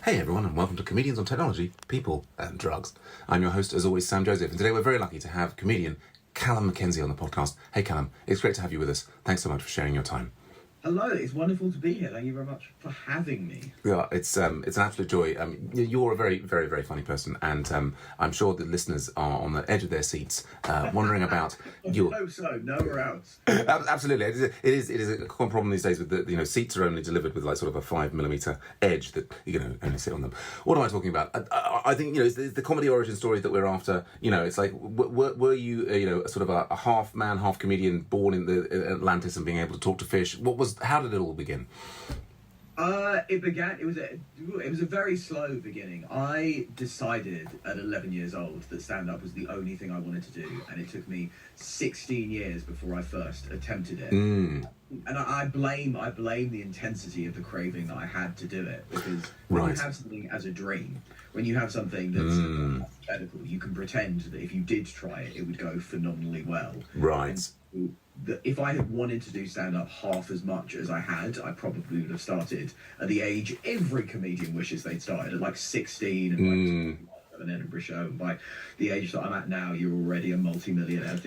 Hey everyone, and welcome to Comedians on Technology, People and Drugs. I'm your host, as always, Sam Joseph, and today we're very lucky to have comedian Callum Mackenzie on the podcast. Hey Callum, it's great to have you with us. Thanks so much for sharing your time. Hello, it's wonderful to be here. Thank you very much for having me. Yeah, it's an absolute joy. You're a very, very, very funny person, and I'm sure the listeners are on the edge of their seats, wondering about your. I hope so. Nowhere else. Absolutely, it is a common problem these days with the seats are only delivered with like sort of a 5mm edge that you can only sit on them. What am I talking about? I think it's the comedy origin story that we're after. It's like were you sort of a half man, half comedian, born in the Atlantis and being able to talk to fish? How did it all begin? It was a very slow beginning. I decided at 11 years old that stand-up was the only thing I wanted to do, and it took me 16 years before I first attempted it. And I blame the intensity of the craving that I had to do it, because when you have something as a dream, when you have something that's hypothetical, you can pretend that if you did try it, it would go phenomenally well. Right. If I had wanted to do stand-up half as much as I had, I probably would have started at the age every comedian wishes they'd started, at like 16 and like an Edinburgh show. And by the age that I'm at now, you're already a multi-millionaire.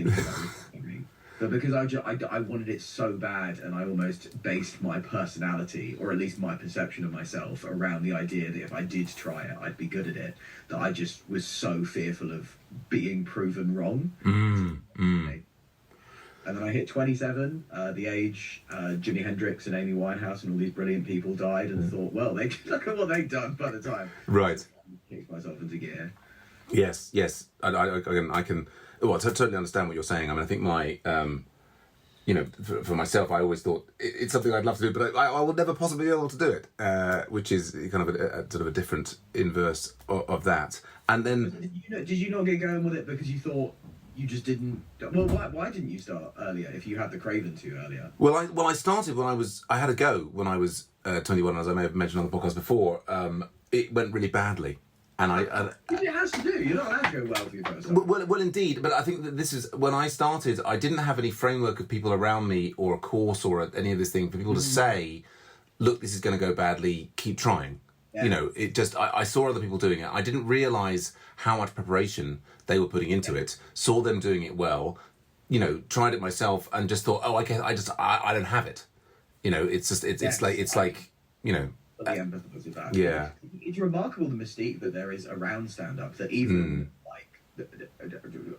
But because I wanted it so bad, and I almost based my personality, or at least my perception of myself, around the idea that if I did try it, I'd be good at it, that I just was so fearful of being proven wrong. And then I hit 27, the age Jimi Hendrix and Amy Winehouse and all these brilliant people died, and thought, well, look at what they've done by the time. Right. Kicked myself into gear. Yes. I can totally understand what you're saying. I mean, I think my, for myself, I always thought it's something I'd love to do, but I will never possibly be able to do it, which is kind of a sort of a different inverse of that. And then... Did you not get going with it because you thought... You just didn't. Well, why didn't you start earlier if you had the craving to earlier? Well, I started when I had a go when I was 21, as I may have mentioned on the podcast before. It went really badly, and it has to do. You're not allowed to go well for your first time. Well, indeed, but I think that this is when I started. I didn't have any framework of people around me, or a course, or any of this thing for people to say, "Look, this is going to go badly. Keep trying." Yeah. It just, I saw other people doing it. I didn't realise how much preparation they were putting into it, saw them doing it well, tried it myself and just thought, I don't have it. It's like. The empathy was about. Yeah. It's remarkable the mystique that there is around stand-up, that even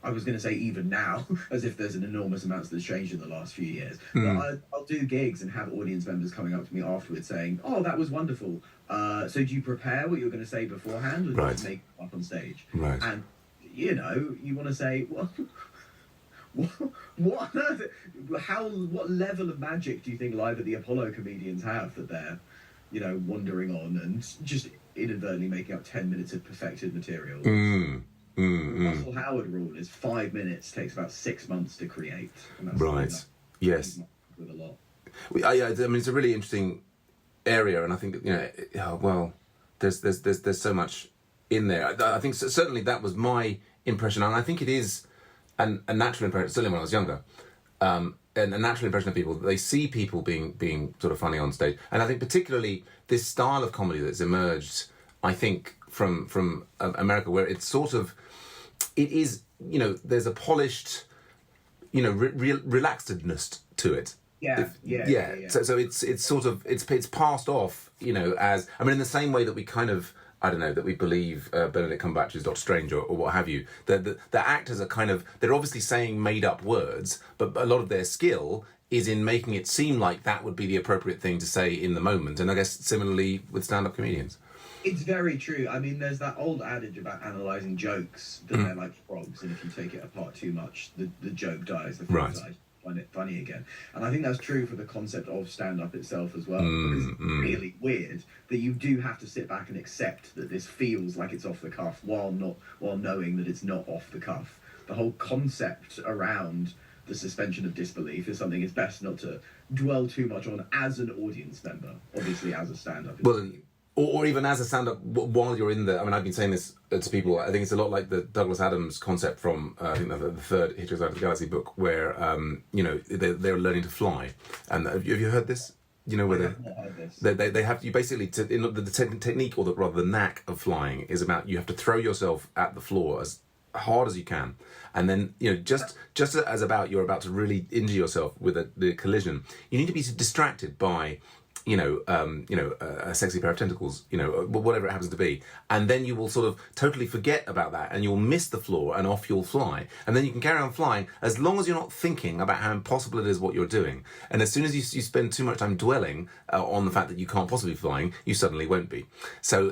I was going to say even now, as if there's an enormous amount that's changed in the last few years. But I'll do gigs and have audience members coming up to me afterwards saying, "Oh, that was wonderful. So do you prepare what you're going to say beforehand, or do you just make it up on stage?" Right. And you want to say, well, what level of magic do you think Live at the Apollo comedians have that they're wandering on and just inadvertently making up 10 minutes of perfected material? The Russell Howard rule is 5 minutes takes about 6 months to create. And that's right. Yes. With a lot. I mean, it's a really interesting area, and I think there's so much in there. I think certainly that was my impression, and I think it is a natural impression. Certainly when I was younger, and a natural impression of people that they see people being sort of funny on stage, and I think particularly this style of comedy that's emerged, I think from America, where it's sort of. It is, there's a polished, relaxedness to it. Yeah. So it's sort of it's passed off, as in the same way that we kind of that we believe Benedict Cumberbatch is Doctor Strange or what have you. The actors are they're obviously saying made up words, but a lot of their skill is in making it seem like that would be the appropriate thing to say in the moment. And I guess similarly with stand-up comedians. It's very true. I mean, there's that old adage about analysing jokes, that they're like frogs, and if you take it apart too much, the joke dies, the frog dies, find it funny again. And I think that's true for the concept of stand-up itself as well, because it's really weird that you do have to sit back and accept that this feels like it's off the cuff while knowing that it's not off the cuff. The whole concept around the suspension of disbelief is something it's best not to dwell too much on as an audience member. Obviously, as a stand-up. Or even as a stand-up, while you're in there. I mean, I've been saying this to people. I think it's a lot like the Douglas Adams concept from I think the third Hitchhiker's Guide to the Galaxy book, where they're learning to fly. And have you heard this? You know, where I have not heard this. they have you basically the technique, or rather the knack of flying is about you have to throw yourself at the floor as hard as you can, and then just as about you're about to really injure yourself with the collision, you need to be distracted by a sexy pair of tentacles, whatever it happens to be. And then you will sort of totally forget about that and you'll miss the floor and off you'll fly. And then you can carry on flying as long as you're not thinking about how impossible it is what you're doing. And as soon as you spend too much time dwelling on the fact that you can't possibly be flying, you suddenly won't be. So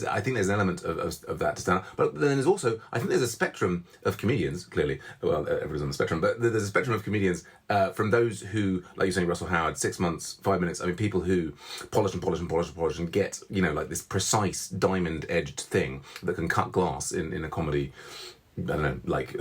I think there's an element of that to stand out. But then there's also, I think there's a spectrum of comedians, clearly. Well, everyone's on the spectrum, but there's a spectrum of comedians from those who, like you're saying, Russell Howard, 6 months, 5 minutes, I mean, people who polish and get, like this precise diamond-edged thing that can cut glass in a comedy, I don't know, like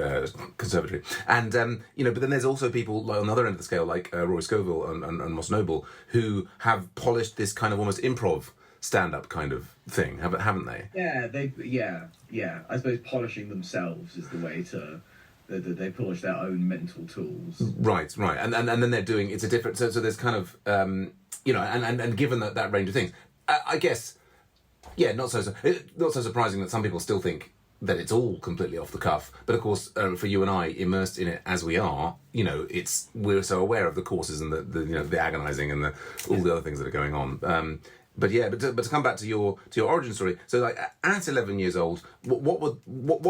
conservatory. And, but then there's also people like on the other end of the scale, like Rory Scovel and Moss Noble, who have polished this kind of almost improv stand-up kind of thing, haven't they? Yeah. I suppose polishing themselves is the way to... They polish their own mental tools. Right. And then they're doing, it's a different... So there's kind of, and given that range of things, I guess, not so surprising that some people still think that it's all completely off the cuff. But of course, for you and I, immersed in it as we are, we're so aware of the courses and the agonising and all the other things that are going on. But to come back to your origin story, so like at 11 years old, what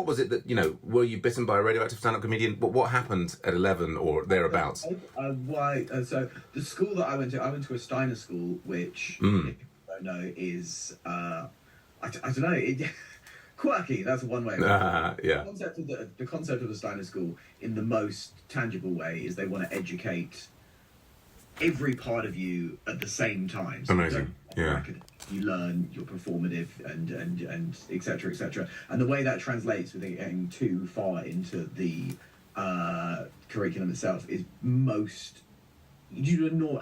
was it that were you bitten by a radioactive stand-up comedian? What happened at 11 or thereabouts? So the school that I went to a Steiner school, which if you don't know is I don't know, quirky. That's one way. Yeah. The concept of the Steiner school, in the most tangible way, is they want to educate every part of you at the same time. So amazing. You learn your performative and etc. And the way that translates without getting too far into the curriculum itself is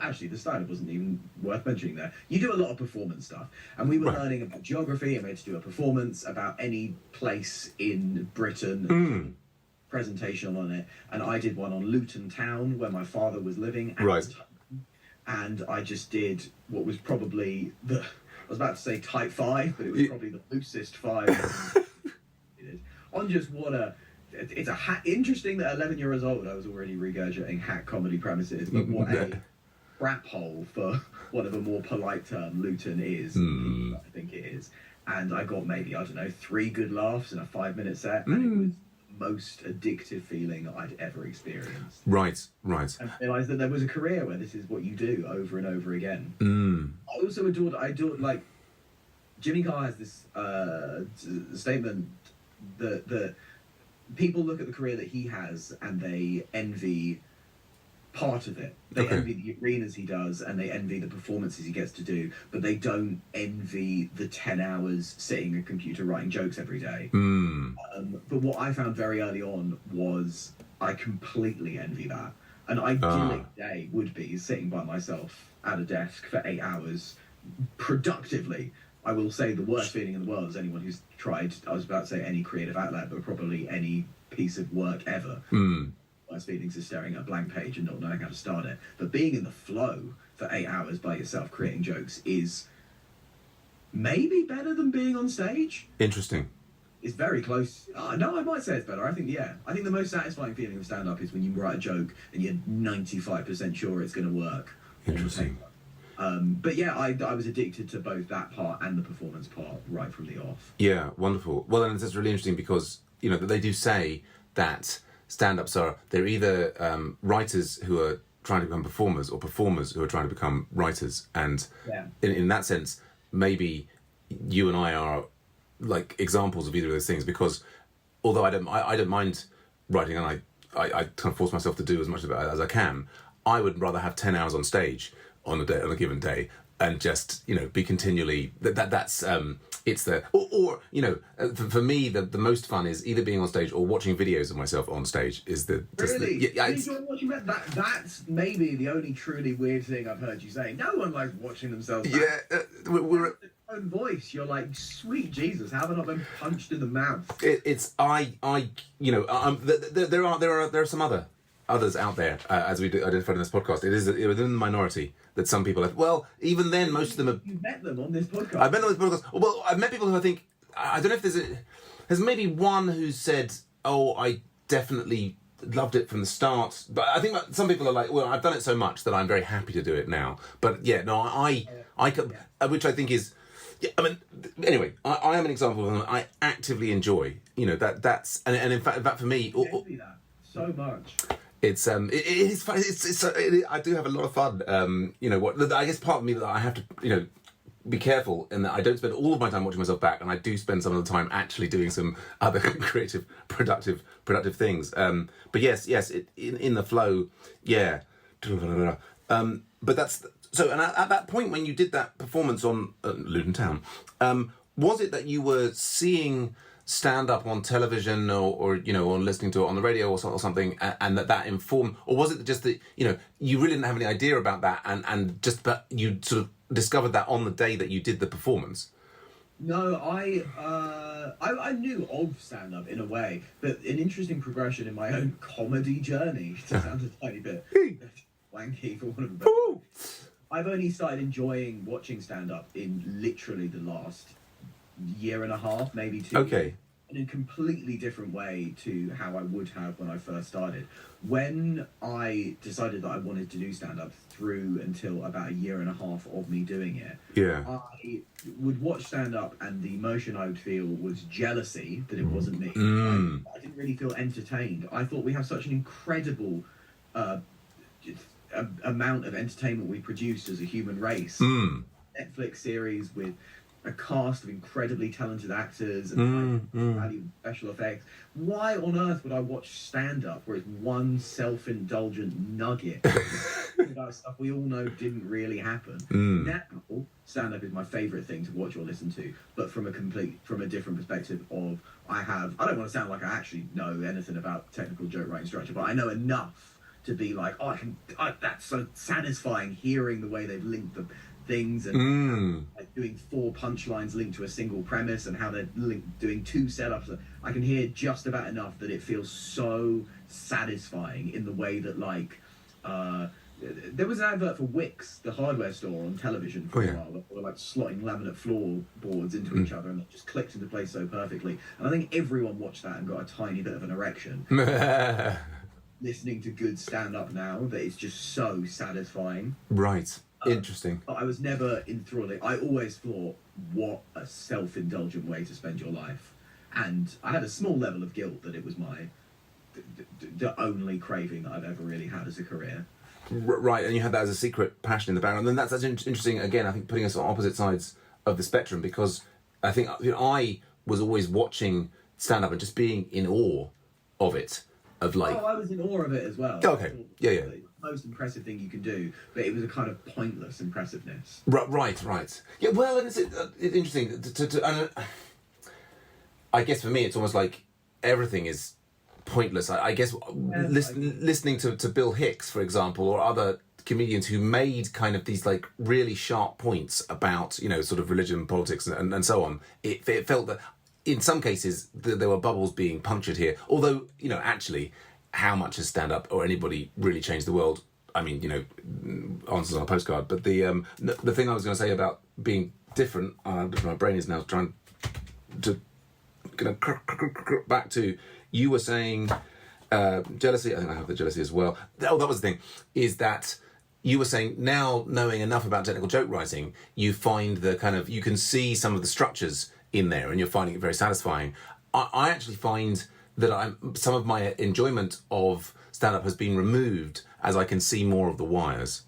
actually the Steiner wasn't even worth mentioning there. You do a lot of performance stuff, and we were learning about geography, and we had to do a performance about any place in Britain. Presentation on it, and I did one on Luton Town where my father was living at the time. And I just did what was probably I was about to say type 5, but it was probably the loosest 5 on just it's interesting that 11 years old I was already regurgitating hack comedy premises, but what a crap hole, for one of a more polite term, Luton is. I think it is. And I got maybe, I don't know, 3 good laughs in a 5-minute set, and it was most addictive feeling I'd ever experienced. Right. And realised that there was a career where this is what you do over and over again. I also adored like Jimmy Carr has this statement that people look at the career that he has and they envy part of it. They envy the arenas he does, and they envy the performances he gets to do, but they don't envy the 10 hours sitting at a computer writing jokes every day. But what I found very early on was I completely envy that. An idyllic day would be sitting by myself at a desk for 8 hours productively. I will say the worst feeling in the world is anyone who's tried, I was about to say any creative outlet, but probably any piece of work ever. Worst feelings is staring at a blank page and not knowing how to start it. But being in the flow for 8 hours by yourself creating jokes is maybe better than being on stage. Interesting. It's very close. No, I might say it's better. I think the most satisfying feeling of stand-up is when you write a joke and you're 95% sure it's going to work. Interesting. But I was addicted to both that part and the performance part right from the off. Yeah, wonderful. Well, and it's really interesting because, that they do say that stand-ups they're either writers who are trying to become performers or performers who are trying to become writers. And in that sense, maybe you and I are like examples of either of those things, because although I don't mind writing, and I kind of force myself to do as much of it as I can, I would rather have 10 hours on stage on a given day and just be continually that's it's the or for me the most fun is either being on stage or watching videos of myself on stage is the really watching that's maybe the only truly weird thing I've heard you say. No one likes watching themselves we're own voice. You're like, sweet Jesus, have I not been punched in the mouth? There are some other others out there, as we identified in this podcast, it is within the minority that some people have. Well, even then, most of them have. You met them on this podcast. I've met them on this podcast. Well, I've met people who I think, I don't know if there's maybe one who said, "Oh, I definitely loved it from the start," but I think some people are like, "Well, I've done it so much that I'm very happy to do it now." But yeah, no, which I think is. Yeah, I mean, anyway, I am an example of them I actively enjoy. That's and in fact for me, that so much. It's it is fun. I do have a lot of fun. I guess part of me that I have to be careful in that I don't spend all of my time watching myself back, and I do spend some of the time actually doing some other creative, productive things. But yes, in the flow, yeah. But that's. So, and at that point when you did that performance on Luton Town, was it that you were seeing stand-up on television or listening to it on the radio or something, and that informed, or was it just that, you really didn't have any idea about that and just that you sort of discovered that on the day that you did the performance? No, I knew of stand-up in a way, but an interesting progression in my own comedy journey, to sound a tiny bit wanky for one of them. I've only started enjoying watching stand-up in literally the last year and a half, maybe 2 years. Okay. In a completely different way to how I would have when I first started. When I decided that I wanted to do stand-up through until about a year and a half of me doing it, I would watch stand-up and the emotion I would feel was jealousy that it wasn't me. I didn't really feel entertained. I thought we have such an incredible amount of entertainment we produce as a human race. Netflix series with a cast of incredibly talented actors and value special effects. Why on earth would I watch stand-up where it's one self-indulgent nugget about stuff we all know didn't really happen? Now, stand-up is my favourite thing to watch or listen to, but from a different perspective of I don't want to sound like I actually know anything about technical joke writing structure, but I know enough to be like, that's so satisfying hearing the way they've linked the things and like doing 4 punchlines linked to a single premise and how they're doing 2 setups. I can hear just about enough that it feels so satisfying in the way that there was an advert for Wix, the hardware store, on television for a while that were like slotting laminate floorboards into each other, and it just clicked into place so perfectly. And I think everyone watched that and got a tiny bit of an erection. Listening to good stand-up now, that it's just so satisfying. Right. Interesting. I was never enthralled. I always thought, what a self-indulgent way to spend your life. And I had a small level of guilt that it was the only craving that I've ever really had as a career. Right, and you had that as a secret passion in the background. And that's interesting, again, I think putting us on opposite sides of the spectrum, because I think I was always watching stand-up and just being in awe of it. I was in awe of it as well. Okay, yeah. The most impressive thing you can do, but it was a kind of pointless impressiveness. Right. Yeah, well, and it's interesting I guess for me it's almost like everything is pointless. I guess listening to Bill Hicks, for example, or other comedians who made kind of these like really sharp points about sort of religion, politics, and so on. It felt that in some cases there were bubbles being punctured here. Although actually, how much has stand-up or anybody really changed the world? I mean, answers on a postcard. But the thing I was going to say about being different, my brain is now trying to back to, you were saying jealousy. I think I have the jealousy as well. Oh, that was the thing. Is that you were saying now, knowing enough about technical joke writing, you find the kind of, you can see some of the structures in there, and you're finding it very satisfying. I actually find that some of my enjoyment of stand-up has been removed as I can see more of the wires.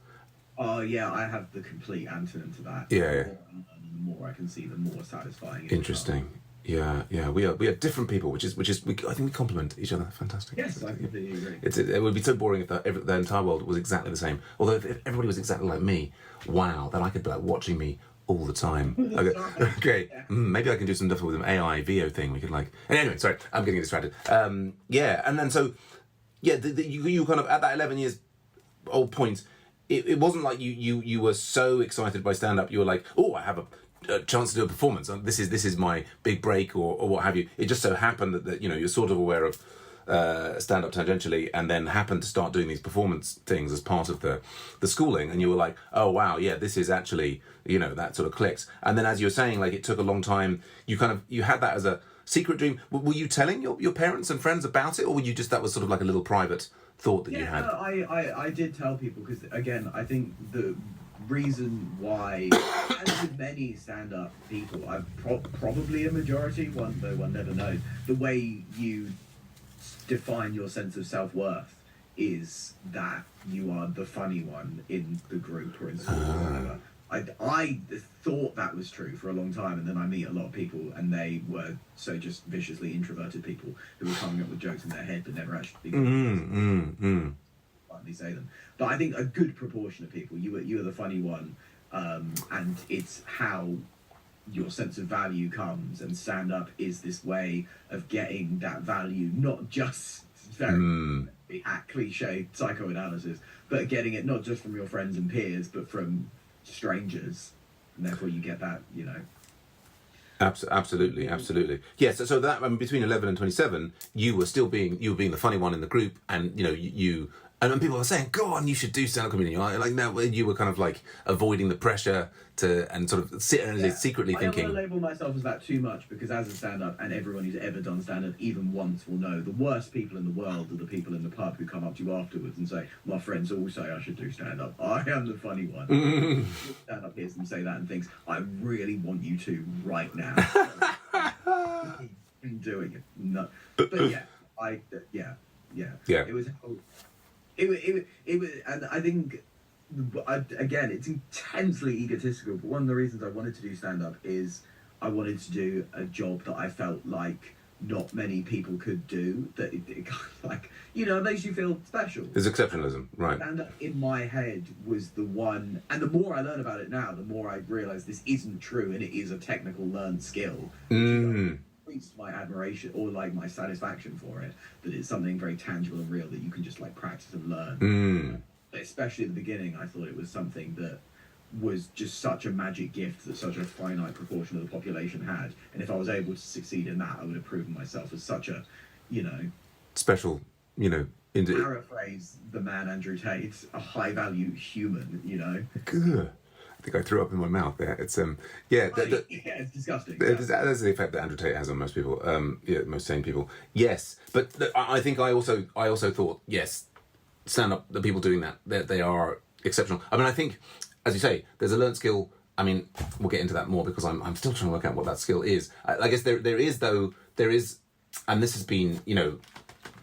Oh yeah, I have the complete antonym to that. Yeah. The more I can see, the more satisfying. Interesting. Yeah. We are different people, which is I think we complement each other. Fantastic. Yes, I completely agree. It would be so boring if the entire world was exactly the same. Although if everybody was exactly like me, wow, then I could be like watching me all the time. Okay. Maybe I can do some stuff with an AI VO thing. We could anyway, sorry, I'm getting distracted. And then so, you kind of at that 11 years old point, it wasn't like you were so excited by stand-up. You were like, oh, I have a chance to do a performance. This is my big break or what have you. It just so happened that you're sort of aware of stand up tangentially, and then happened to start doing these performance things as part of the schooling, and you were like, oh wow, yeah, this is actually, that sort of clicks. And then, as you were saying, like, it took a long time. You had that as a secret dream. Were you telling your parents and friends about it, or were you just, that was sort of like a little private thought that you had? No, I did tell people, because again, I think the reason why, as with many stand-up people, probably a majority, though one never knows, the way you define your sense of self-worth is that you are the funny one in the group or in school or whatever. I thought that was true for a long time, and then I meet a lot of people, and they were so just viciously introverted people who were coming up with jokes in their head but never actually finally say them. But I think a good proportion of people, you are the funny one, and it's how your sense of value comes, and stand-up is this way of getting that value, not just very cliche psychoanalysis, but getting it not just from your friends and peers, but from strangers, and therefore you get that, Absolutely. Yes. So that, between 11 and 27, you were being the funny one in the group, and you and people were saying, "Go on, you should do stand-up comedy." Like, no, you were kind of like avoiding the pressure and sort of secretly thinking. I don't want to label myself as that too much, because as a stand-up, and everyone who's ever done stand-up even once will know, the worst people in the world are the people in the pub who come up to you afterwards and say, "My friends all say I should do stand-up. I am the funny one." Stand-up hears them say that and thinks, "I really want you to right now." I'm doing it. No, but yeah. It was. It was, and I think, again, it's intensely egotistical, but one of the reasons I wanted to do stand-up is I wanted to do a job that I felt like not many people could do, that it kind of like, makes you feel special. There's exceptionalism, right. Stand-up in my head was the one, and the more I learn about it now, the more I realise this isn't true, and it is a technical learned skill. Increased my admiration, or like my satisfaction for it, that it's something very tangible and real that you can just like practice and learn. Especially at the beginning, I thought it was something that was just such a magic gift that such a finite proportion of the population had, and if I was able to succeed in that, I would have proven myself as such a special, paraphrase the man Andrew Tate, a high value human. Good. I think I threw up in my mouth there. It's it's disgusting. That's the effect that Andrew Tate has on most people. Most sane people. Yes, but I think I also thought, yes, stand up. The people doing that, they are exceptional. I mean, I think, as you say, there's a learned skill. I mean, we'll get into that more, because I'm still trying to work out what that skill is. I guess there is, and this has been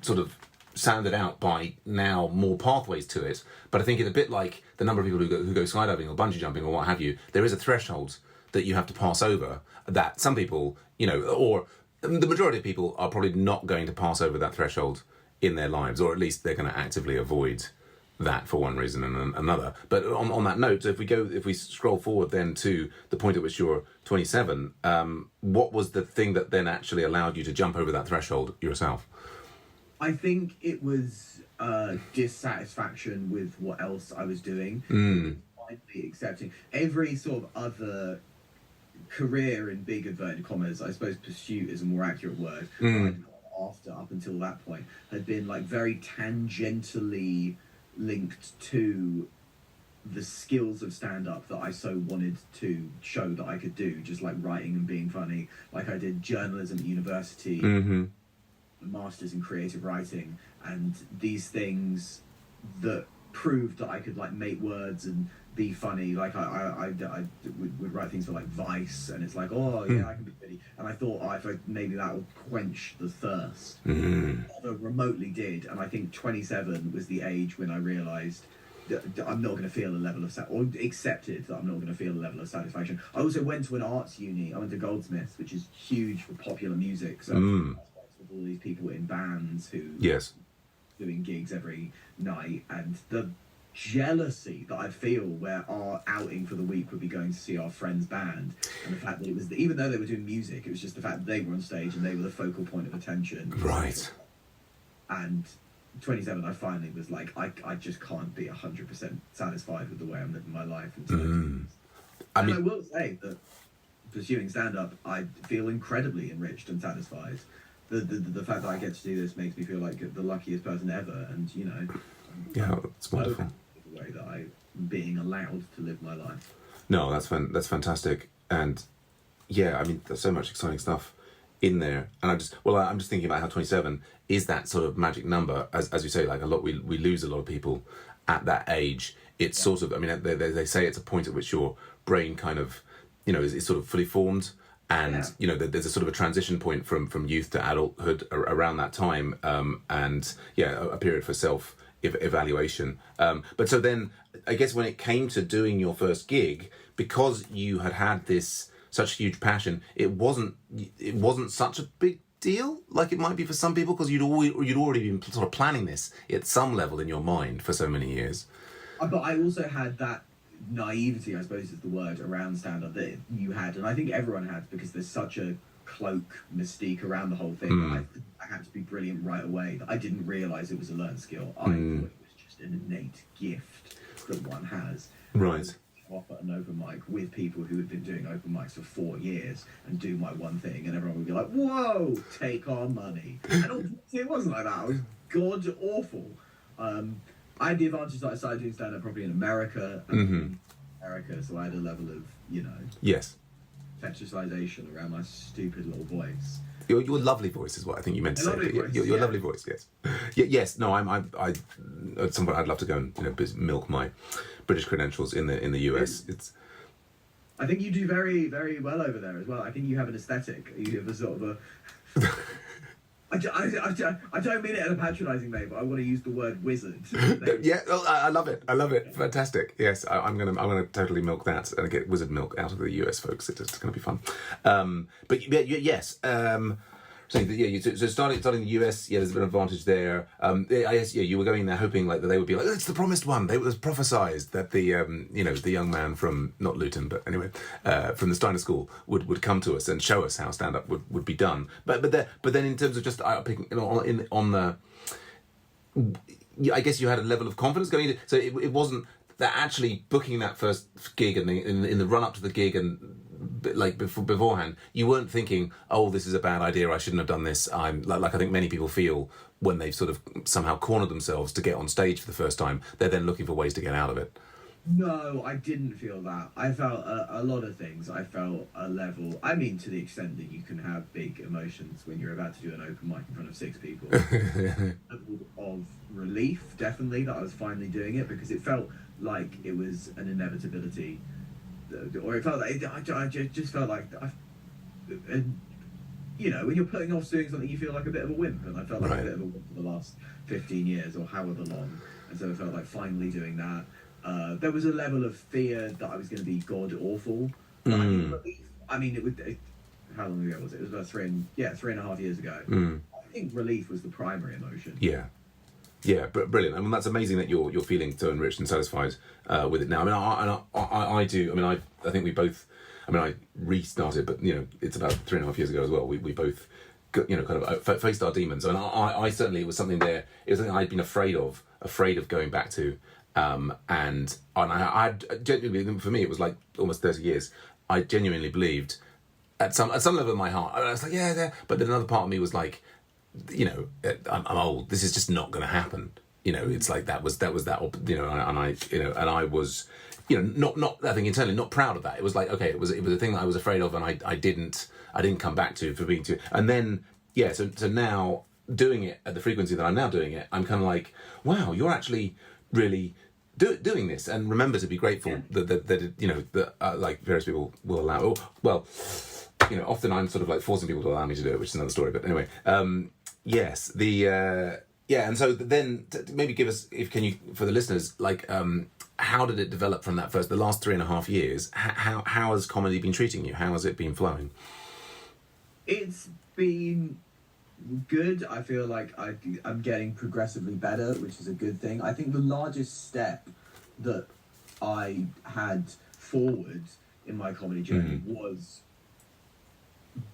sort of sounded out by now more pathways to it, but I think it's a bit like the number of people who go skydiving or bungee jumping or what have you. There is a threshold that you have to pass over, that some people, or the majority of people are probably not going to pass over that threshold in their lives, or at least they're going to actively avoid that for one reason and another. But on that note, if we scroll forward then to the point at which you're 27, what was the thing that then actually allowed you to jump over that threshold yourself? I think it was dissatisfaction with what else I was doing. Finally accepting every sort of other career, in big inverted commas, I suppose pursuit is a more accurate word, after, up until that point, had been like very tangentially linked to the skills of stand-up that I so wanted to show that I could do, just like writing and being funny. Like I did journalism at university, masters in creative writing, and these things that proved that I could like make words and be funny. Like I would write things for like Vice, and it's like, I can be funny, and I thought, maybe that will quench the thirst. Never remotely did, and I think 27 was the age when I realised that I'm not going to feel a level of or accepted that I'm not going to feel a level of satisfaction. I also went to an arts uni. I went to Goldsmiths, which is huge for popular music. So with all these people in bands who doing gigs every night, and the jealousy that I feel where our outing for the week would be going to see our friend's band, and the fact that it was, even though they were doing music, it was just the fact that they were on stage and they were the focal point of attention. Right. And 27, I finally was like, I just can't be 100% satisfied with the way I'm living my life. And I will say that pursuing stand-up, I feel incredibly enriched and satisfied. the fact that I get to do this makes me feel like the luckiest person ever, and yeah, it's wonderful. The way that I'm being allowed to live my life. No, that's fantastic, and yeah, I mean, there's so much exciting stuff in there, and I'm just thinking about how 27 is that sort of magic number, as you say, like we lose a lot of people at that age. It's sort of, I mean, they say it's a point at which your brain kind of, is sort of fully formed. And, there's a sort of a transition point from youth to adulthood around that time. And a period for self-evaluation. But so then, I guess when it came to doing your first gig, because you had this such huge passion, it wasn't such a big deal like it might be for some people, because you'd already been sort of planning this at some level in your mind for so many years. But I also had that naivety, I suppose is the word, around stand-up that you had, and I think everyone had, because there's such a cloak mystique around the whole thing that I had to be brilliant right away, that I didn't realise it was a learned skill. I thought it was just an innate gift that one has. Right. Off at an open mic with people who had been doing open mics for 4 years and do my one thing, and everyone would be like, whoa, take our money. And it wasn't like that. I was god awful. I had the advantage that I started doing stand-up properly in America, so I had a level of, yes, fetishization around my stupid little voice. Your lovely voice is what I think you meant to say. Your lovely voice, yes. Yes, no, I at some point I'd love to go and milk my British credentials in the US. I think you do very, very well over there as well. I think you have an aesthetic. You have a sort of a... I don't mean it in a patronising way, but I want to use the word wizard. Yeah, I love it. I love it. Fantastic. Yes, I'm gonna totally milk that and get wizard milk out of the US folks. It's gonna be fun. But yes. So starting in the US, there's a bit of advantage there. I guess you were going there hoping like that they would be like, it's the promised one. It was prophesied that the the young man from not Luton, but anyway, from the Steiner School would come to us and show us how stand up would be done. But then in terms of just picking on the, I guess you had a level of confidence going into, so it wasn't that actually booking that first gig and in the run up to the gig and. Like beforehand, you weren't thinking, "Oh, this is a bad idea. I shouldn't have done this." I'm like I think many people feel when they've sort of somehow cornered themselves to get on stage for the first time. They're then looking for ways to get out of it. No, I didn't feel that. I felt a lot of things. I felt a level. I mean, to the extent that you can have big emotions when you're about to do an open mic in front of 6 people. A level of relief, definitely, that I was finally doing it, because it felt like it was an inevitability. Or it felt like I just felt like when you're putting off doing something, you feel like a bit of a wimp, and I felt like a bit of a wimp for the last 15 years or however long, and so I felt like finally doing that. There was a level of fear that I was going to be god awful. But I mean, how long ago was it? It was about 3.5 years ago. I think relief was the primary emotion. Yeah, brilliant. I mean, that's amazing that you're feeling so enriched and satisfied with it now. I mean, I do. I mean, I think we both. I mean, I restarted, but it's about 3.5 years ago as well. We both, kind of faced our demons, and I certainly, it was something there. It was something I'd been afraid of going back to, and I genuinely, for me, it was like almost 30 years. I genuinely believed at some level in my heart. I was like, yeah, but then another part of me was like, I'm old. This is just not going to happen. It's like that was that. And I was, not I think internally not proud of that. It was like, okay, it was a thing that I was afraid of, and I didn't come back to for being too. And then so now doing it at the frequency that I'm now doing it, I'm kind of like, wow, you're actually really doing this, and remember to be grateful that like various people will allow. Well. Often I'm sort of like forcing people to allow me to do it, which is another story. But anyway, yes, and so then maybe give us, for the listeners, like, how did it develop from that the last 3.5 years? How has comedy been treating you? How has it been flowing? It's been good. I feel like I'm getting progressively better, which is a good thing. I think the largest step that I had forward in my comedy journey was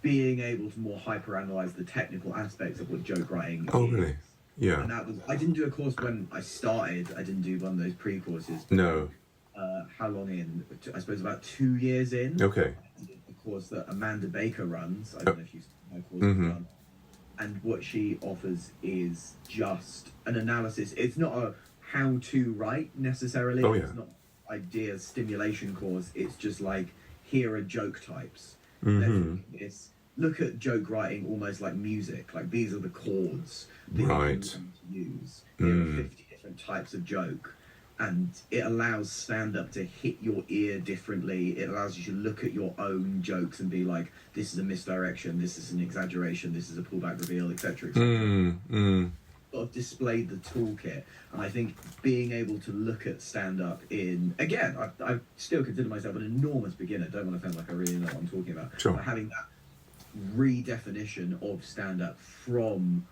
being able to more hyper-analyze the technical aspects of what joke writing is. Oh, really? Yeah. And that was, I didn't do a course when I started. I didn't do one of those pre-courses. No. How long in? I suppose about 2 years in. Okay. I did a course that Amanda Baker runs. I don't know if you've seen her course. and what she offers is just an analysis. It's not a how to write necessarily. Oh, yeah. It's not idea stimulation course. It's just like, here are joke types. Mm-hmm. Look at joke writing almost like music. Like, these are the chords that you Right. can use. There are 50 different types of joke, and it allows stand-up to hit your ear differently. It allows you to look at your own jokes and be like, this is a misdirection, this is an exaggeration, this is a pullback reveal, etc. Sort of displayed the toolkit. And I think being able to look at stand-up in, again, I still consider myself an enormous beginner, don't want to sound like I really know what I'm talking about, Sure. but having that redefinition of stand-up from,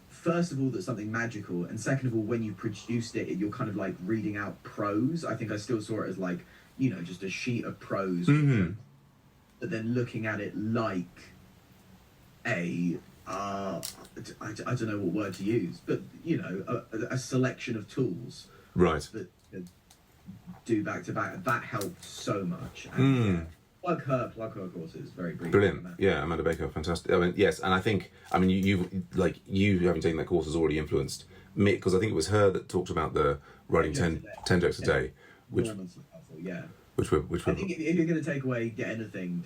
first of all, that's something magical, and second of all, when you produced it, you're kind of like reading out prose. I think I still saw it as like, just a sheet of prose, but then looking at it like a I don't know what word to use, but a selection of tools, Right. that do back to back. That helped so much. And plug her courses very briefly. Brilliant. Yeah, Amanda Baker, fantastic. I mean, yes, and I think, you having taken that course has already influenced me, because I think it was her that talked about the writing 10 jokes a day, which enormously helpful, yeah. which were I think if you're going to take away anything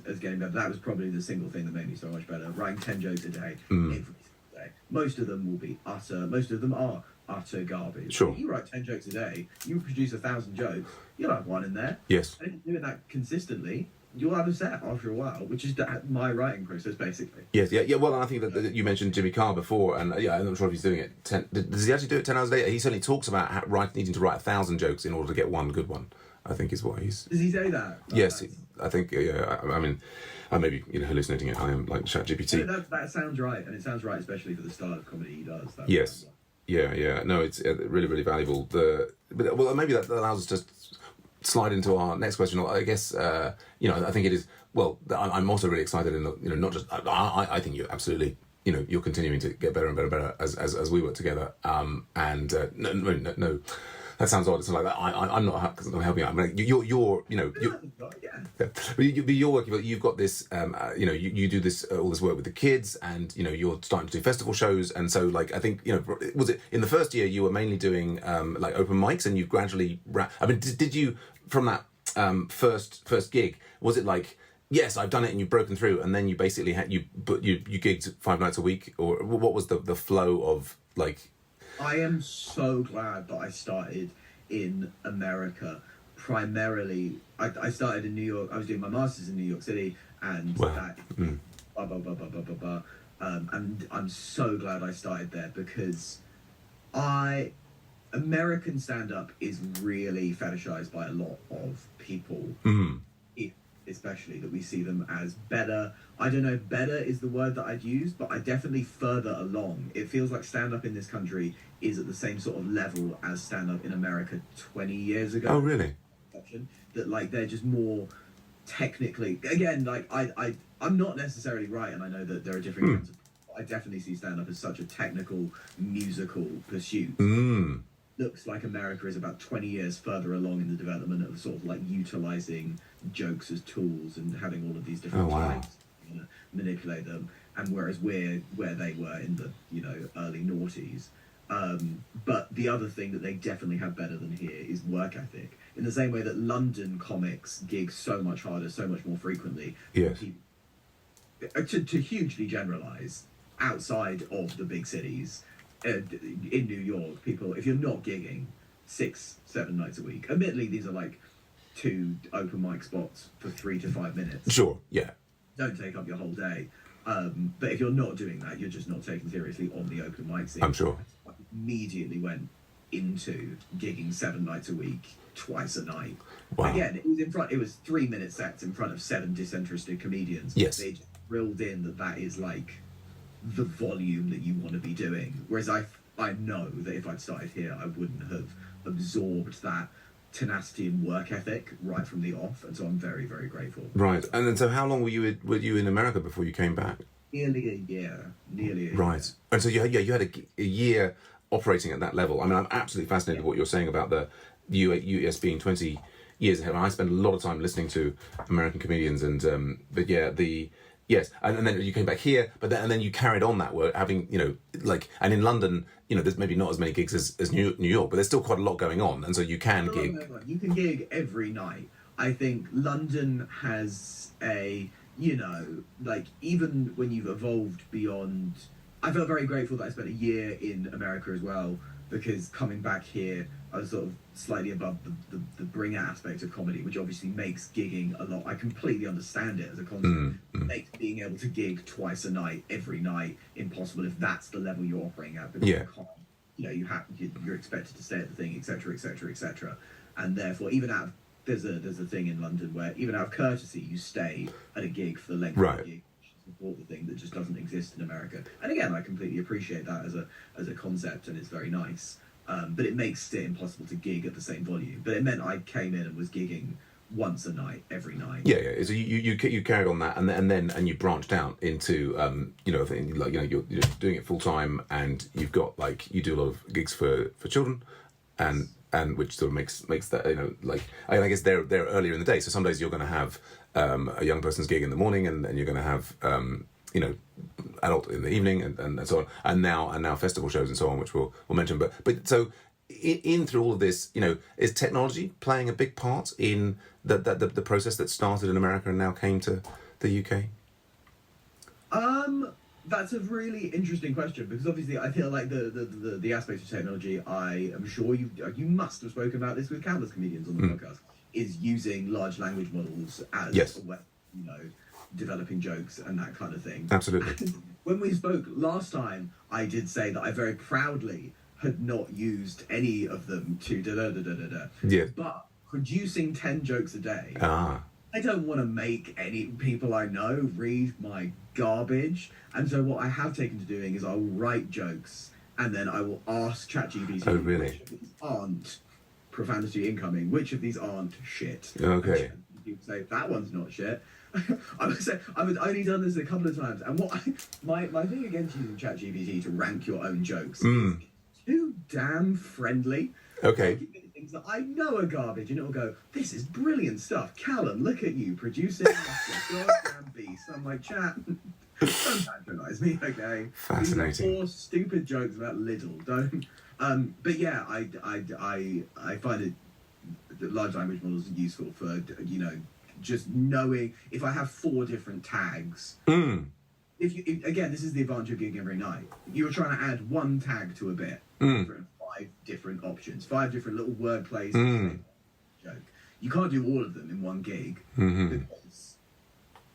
as getting better, that was probably the single thing that made me so much better. Writing 10 jokes a day, every single day. Most of them are utter garbage. Sure. If you write 10 jokes a day, you produce 1,000 jokes, you'll have one in there. Yes. And if you're doing that consistently, you'll have a set after a while, which is my writing process, basically. Yes, yeah. Well, I think that you mentioned Jimmy Carr before, and I'm not sure if he's doing it 10. Does he actually do it 10 hours a day? He certainly talks about needing to write 1,000 jokes in order to get one good one, I think is what he's... Does he say that? Yes, I think, yeah. I mean, I may be hallucinating it. I am like ChatGPT. No, that sounds right, and it sounds right, especially for the style of comedy he does. Yes. Yeah. No, it's really, really valuable. But maybe that allows us to slide into our next question. I guess, I think it is, well, I'm also really excited in, not just, I think you're absolutely, you're continuing to get better and better and better as we work together. No, that sounds odd. It's like that. I'm not helping out. I mean, you're but you're working. But you've got this. You do this all this work with the kids, and you're starting to do festival shows. And so, like, I think was it in the first year you were mainly doing like open mics, and you gradually. I mean, did you from that first gig? Was it like, yes, I've done it, and you've broken through, and then you basically you gigged 5 nights a week, or what was the flow of like? I am so glad that I started in America. Primarily, I started in New York. I was doing my master's in New York City, and and I'm so glad I started there, because American stand-up is really fetishized by a lot of people. Especially that we see them as better. I don't know if better is the word that I'd use, but I definitely further along. It feels like stand-up in this country is at the same sort of level as stand-up in America 20 years ago. Oh, really? That, like, they're just more technically... Again, like, I'm not necessarily right, and I know that there are different kinds of... I definitely see stand-up as such a technical, musical pursuit. Looks like America is about 20 years further along in the development of sort of like utilizing jokes as tools and having all of these different types, manipulate them. And whereas we're where they were in the early noughties. But the other thing that they definitely have better than here is work ethic. In the same way that London comics gig so much harder, so much more frequently. Yes. To hugely generalize, outside of the big cities. In New York, people, if you're not gigging 6-7 nights a week, admittedly these are like 2 open mic spots for 3 to 5 minutes. Sure, yeah. Don't take up your whole day. But if you're not doing that, you're just not taken seriously on the open mic scene. I'm sure. I immediately went into gigging 7 nights a week, twice a night. Wow. Again, it was 3-minute sets in front of 7 disinterested comedians. Yes. They just drilled in that is like the volume that you want to be doing. Whereas I know that if I'd started here, I wouldn't have absorbed that tenacity and work ethic right from the off. And so I'm very, very grateful. Right. And then, so how long were you in America before you came back? Nearly a year. Right. And so you had a year operating at that level. I mean, I'm absolutely fascinated with what you're saying about the US being 20 years ahead. And I spend a lot of time listening to American comedians, and but yeah, Yes, and then you came back here, and then you carried on that work, having, and in London, there's maybe not as many gigs as New York, but there's still quite a lot going on, and so you can gig. You can gig every night. I think London has even when you've evolved beyond, I felt very grateful that I spent a year in America as well, because coming back here, I was sort of slightly above the bring aspect of comedy, which obviously makes gigging a lot. I completely understand it as a concept. It makes being able to gig twice a night, every night, impossible if that's the level you're operating at. Because you can't, you're expected to stay at the thing, etc., etc., etc. And therefore, even out of, there's a thing in London where even out of courtesy, you stay at a gig for the length of the gig. Support the thing that just doesn't exist in America. And again, I completely appreciate that as a concept, and it's very nice. But it makes it impossible to gig at the same volume. But it meant I came in and was gigging once a night, every night. Yeah. So you carried on that, and you branched out into you're doing it full time, and you've got you do a lot of gigs for children, and which sort of makes that I guess they're earlier in the day. So some days you're going to have a young person's gig in the morning, and you're going to have adult in the evening, and so on, and now festival shows and so on, which we'll mention. But so in through all of this, is technology playing a big part in the process that started in America and now came to the UK? That's a really interesting question, because obviously I feel like the aspects of technology, I am sure you must have spoken about this with countless comedians on the podcast, is using large language models as a way, developing jokes and that kind of thing. Absolutely. When we spoke last time, I did say that I very proudly had not used any of them to da-da-da-da-da-da. Yeah. But producing 10 jokes a day, I don't want to make any people I know read my garbage. And so what I have taken to doing is I will write jokes, and then I will ask ChatGPT, which of these aren't profanity incoming, which of these aren't shit. Okay. You say, that one's not shit. I've only done this a couple of times, and my thing against using ChatGPT to rank your own jokes is too damn friendly. Okay. Things that I know are garbage, and it will go, "This is brilliant stuff, Callum. Look at you producing your goddamn beast." I'm like, chat, don't patronise me, okay? Fascinating. These are 4 stupid jokes about Lidl. Don't. But yeah, I find it large language models are useful for just knowing if I have 4 different tags. Again, this is the advantage of gigging every night. You're trying to add 1 tag to a bit, 5 different options, 5 different little word plays. Joke. You can't do all of them in one gig, because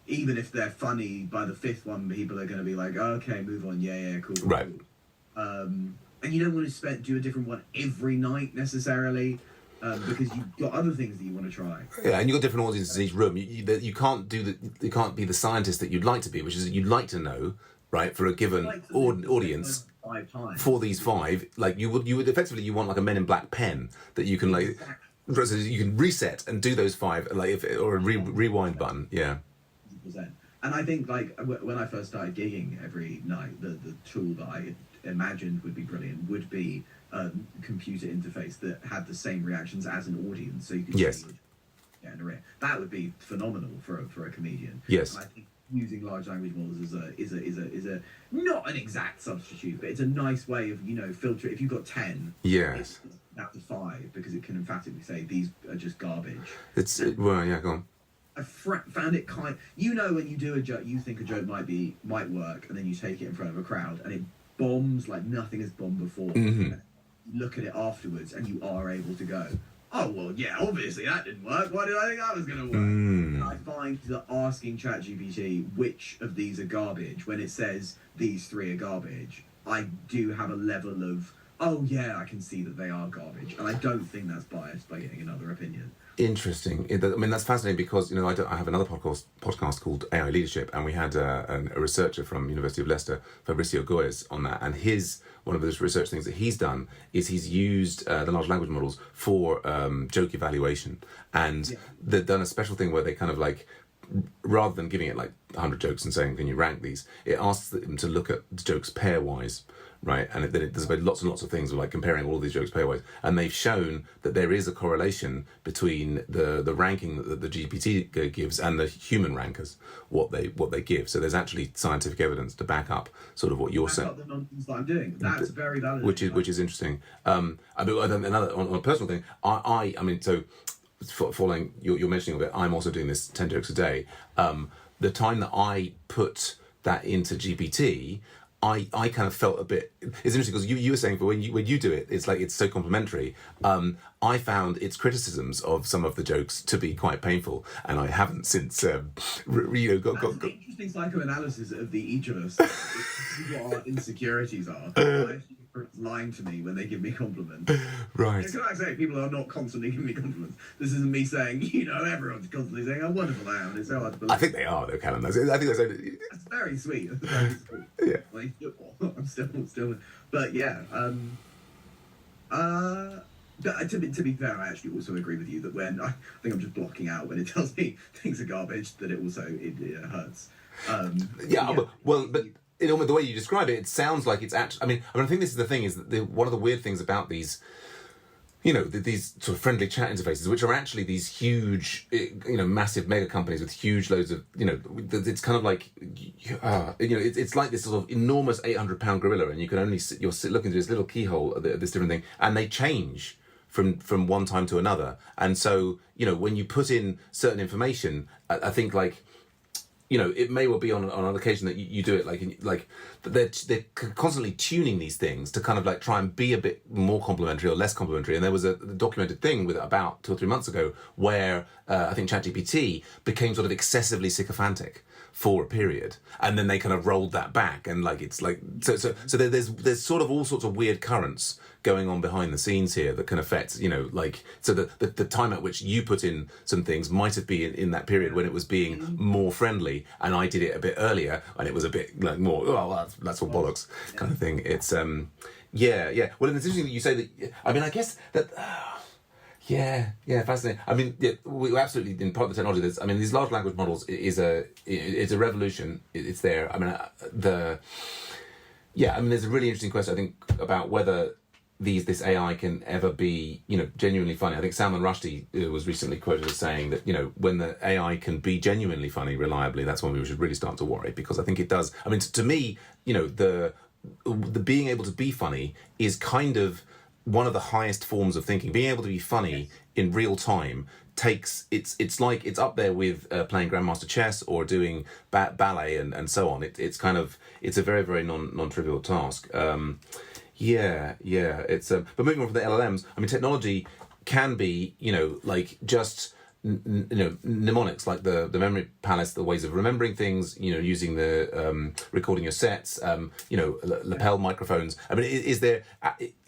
even if they're funny, by the 5th one, people are going to be like, oh, "Okay, move on. Yeah, cool." Right. And you don't want to do a different one every night necessarily. Because you've got other things that you want to try. Yeah, and you've got different audiences in each room. You can't you can't be the scientist that you'd like to be, which is that you'd like to know, right, for a given audience. 5 times. For these 5, you would effectively, you want a Men in Black pen that you can so you can reset and do those 5 or a rewind button. Yeah. 100%. And I think when I first started gigging every night, the tool that I imagined would be brilliant would be a computer interface that had the same reactions as an audience, so you could that would be phenomenal for a comedian. Yes. And I think using large language models is a not an exact substitute, but it's a nice way of filter. If you've got 10, yes, it's down to 5, because it can emphatically say these are just garbage. Go on. I found it when you do a joke, you think a joke might work, and then you take it in front of a crowd and it bombs like nothing has bombed before. You look at it afterwards and you are able to go, "Oh, well, yeah, obviously that didn't work. Why did I think that was going to work?" And I find that asking ChatGPT which of these are garbage, when it says these 3 are garbage, I do have a level of, oh yeah, I can see that they are garbage. And I don't think that's biased by getting another opinion. Interesting. That's fascinating, because I have another podcast called AI Leadership, and we had a researcher from University of Leicester, Fabrizio Goes, on that, and one of the research things that he's done is he's used the large language models for joke evaluation, and they've done a special thing where they kind of rather than giving it like 100 jokes and saying, can you rank these, it asks them to look at the jokes pairwise, right? And then there's lots and lots of things of like comparing all of these jokes pairwise, and they've shown that there is a correlation between the ranking that the GPT gives and the human rankers, what they give. So there's actually scientific evidence to back up sort of what you're saying. The nonsense that I'm doing. That's very valid. Which is interesting. I mean, another on a personal thing. I mean, so following your mentioning of it, I'm also doing this 10 jokes a day. The time that I put that into GPT, I kind of felt a bit. It's interesting because you were saying, but when you do it, it's like it's so complimentary. I found its criticisms of some of the jokes to be quite painful, and I haven't since got interesting psychoanalysis of each of us. What our insecurities are. Lying to me when they give me compliments. Right. Can I say people are not constantly giving me compliments? This isn't me saying, everyone's constantly saying how wonderful I am. It's so hard to believe. I think they are though, Callum. I think that's very sweet. That's very sweet. Yeah. Like, I'm still, but yeah. To be fair, I actually also agree with you that when I think I'm just blocking out when it tells me things are garbage, that it also it hurts. But the way you describe it, it sounds like it's actually. I think this is the thing: is that one of the weird things about these, these sort of friendly chat interfaces, which are actually these huge, massive mega companies with huge loads of, it's kind of like, it's like this sort of enormous 800-pound gorilla, and you can only you're looking through this little keyhole at this different thing, and they change from one time to another, and so when you put in certain information, I think like. It may well be on an occasion that you do it like they're constantly tuning these things to kind of like try and be a bit more complimentary or less complimentary. And there was a documented thing with about 2 or 3 months ago where I think ChatGPT became sort of excessively sycophantic for a period, and then they kind of rolled that back, and like it's like so there's sort of all sorts of weird currents going on behind the scenes here that can affect so the time at which you put in some things might have been in that period when it was being more friendly, and I did it a bit earlier and it was a bit like more that's all bollocks kind of thing. It's well, and it's interesting that you say that. I guess that. Yeah, fascinating. We absolutely in part of the technology. These large language models it's a revolution. It's there. There's a really interesting question I think about whether this AI can ever be genuinely funny. I think Salman Rushdie was recently quoted as saying that when the AI can be genuinely funny reliably, that's when we should really start to worry, because I think it does. To me, the being able to be funny is kind of one of the highest forms of thinking. Being able to be funny in real time it's like it's up there with playing grandmaster chess or doing ballet and so on. It's a very, very non-trivial task. It's but moving on from the LLMs, technology can be just mnemonics, like the memory palace, the ways of remembering things, using the recording your sets, lapel microphones. Is there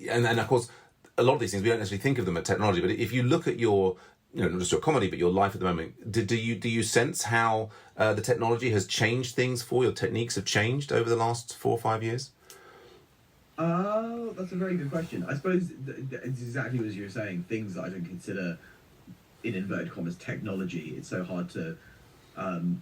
and of course a lot of these things we don't actually think of them as technology, but if you look at your not just your comedy but your life at the moment, do you sense how the technology has changed things for your techniques have changed over the last 4 or 5 years? That's a very good question. I suppose it's exactly as you were saying, things that I don't consider in inverted commas technology. It's so hard to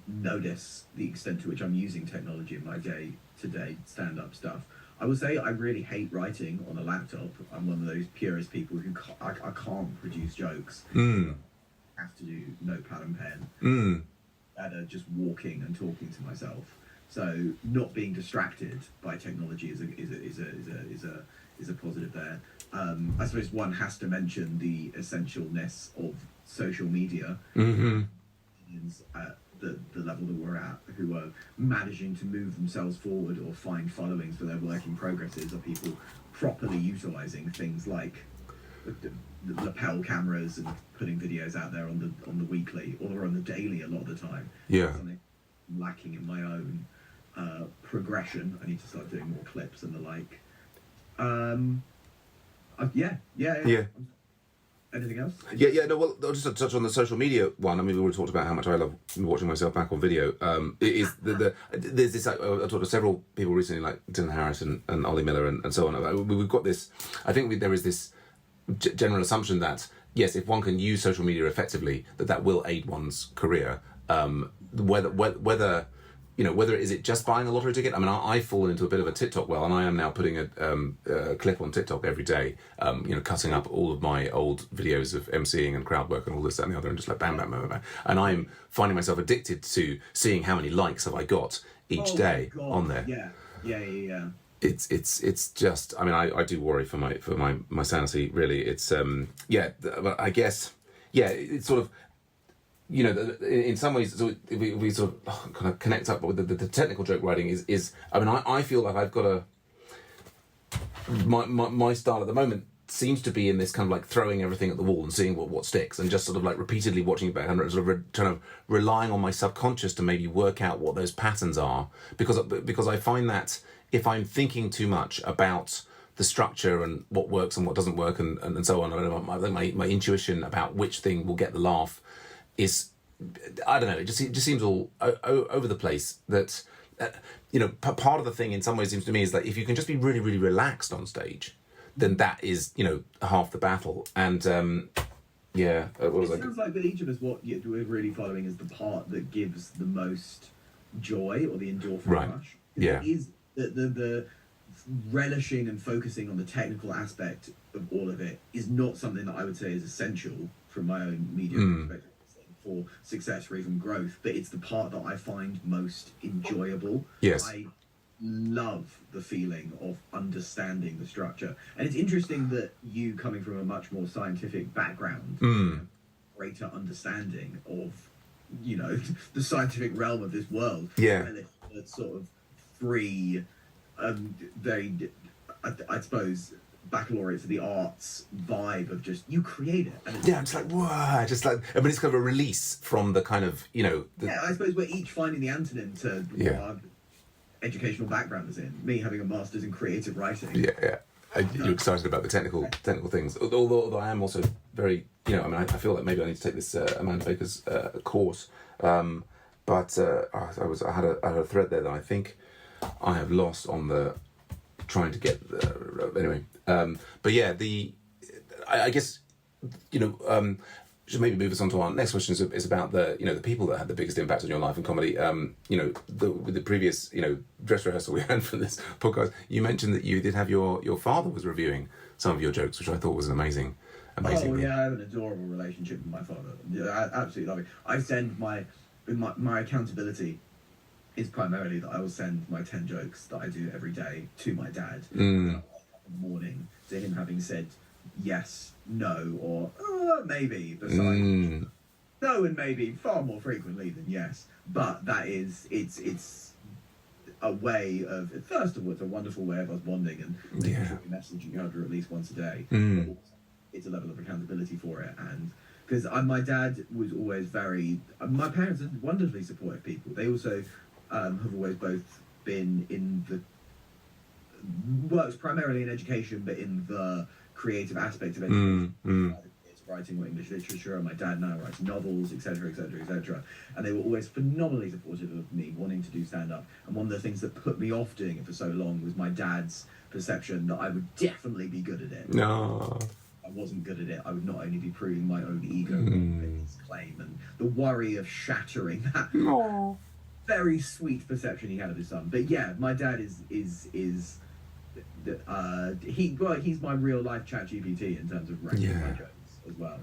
notice the extent to which I'm using technology in my day-to-day stand-up stuff. I would say I really hate writing on a laptop. I'm one of those purist people who I can't produce jokes. I have to do notepad and pen. And just walking and talking to myself. So not being distracted by technology is a positive there. I suppose one has to mention the essentialness of social media. At the level that we're at, who are managing to move themselves forward or find followings for their work in progresses, are people properly utilising things like the lapel cameras and putting videos out there on the weekly or on the daily a lot of the time. Yeah. Something lacking in my own progression. I need to start doing more clips and the like. Yeah. Anything else? Well, I'll just touch on the social media one. We already talked about how much I love watching myself back on video. There's this. I talked to several people recently, like Dylan Harris and Ollie Miller and so on. We've got this. I think there is this general assumption that yes, if one can use social media effectively, that will aid one's career. whether whether is it just buying a lottery ticket. I mean, I've fallen into a bit of a TikTok well, and I am now putting a clip on TikTok every day, cutting up all of my old videos of emceeing and crowd work and all this, that and the other, and just like bam, bam, bam, bam. And I'm finding myself addicted to seeing how many likes have I got each day on there. Yeah. It's just, I mean, I do worry for my sanity, really. It's but I guess it's sort of, in some ways, so we sort of kind of connect up with the technical joke writing is I mean, I feel like I've got my style at the moment seems to be in this kind of like throwing everything at the wall and seeing what sticks, and just sort of like repeatedly watching it back and sort of kind of relying on my subconscious to maybe work out what those patterns are, because I find that if I'm thinking too much about the structure and what works and what doesn't work and so on, my intuition about which thing will get the laugh is, I don't know, it just seems all over the place. That part of the thing in some ways seems to me is that if you can just be really, really relaxed on stage, then that is half the battle. And it sounds like with each of us, what we're really following is the part that gives the most joy, or the endorphin rush. Yeah, it is the relishing and focusing on the technical aspect of all of it is not something that I would say is essential from my own media perspective for success or even growth, but it's the part that I find most enjoyable. Yes. I love the feeling of understanding the structure. And it's interesting that you, coming from a much more scientific background, greater understanding of, the scientific realm of this world. Yeah. And it's sort of free, very, I suppose, baccalaureate to the arts vibe of just you create it. And it's like, whoa, just like, I mean, it's kind of a release from the kind of, I suppose we're each finding the antonym to what our educational background is in. Me having a master's in creative writing. Yeah. You're excited about the technical things. Although I am also very, I feel like maybe I need to take this Amanda Baker's course. But I had a thread there that I think I have lost on the trying to get anyway. But yeah, I guess should maybe move us on to our next question. Is about the people that had the biggest impact on your life in comedy. With the previous dress rehearsal we had for this podcast, you mentioned that you did have your father was reviewing some of your jokes, which I thought was an amazing. Oh yeah, I have an adorable relationship with my father. Yeah, I absolutely love it. I send my accountability is primarily that I will send my 10 jokes that I do every day to my dad in the morning, to him having said yes, no, or maybe, besides no and maybe far more frequently than yes. But that is, it's a way of, first of all, it's a wonderful way of us bonding and making sure we message each other at least once a day. But also, it's a level of accountability for it. And because my dad was always very, my parents are wonderfully supportive people. They also have always both been in the works primarily in education, but in the creative aspect of education, writing or English literature. And my dad now writes novels, etc., etc., etc. And they were always phenomenally supportive of me wanting to do stand-up. And one of the things that put me off doing it for so long was my dad's perception that I would definitely be good at it. No. I wasn't good at it. I would not only be proving my own ego, but his claim, and the worry of shattering that very sweet perception he had of his son. But yeah, my dad is he's my real life ChatGPT in terms of ranking my jokes as well.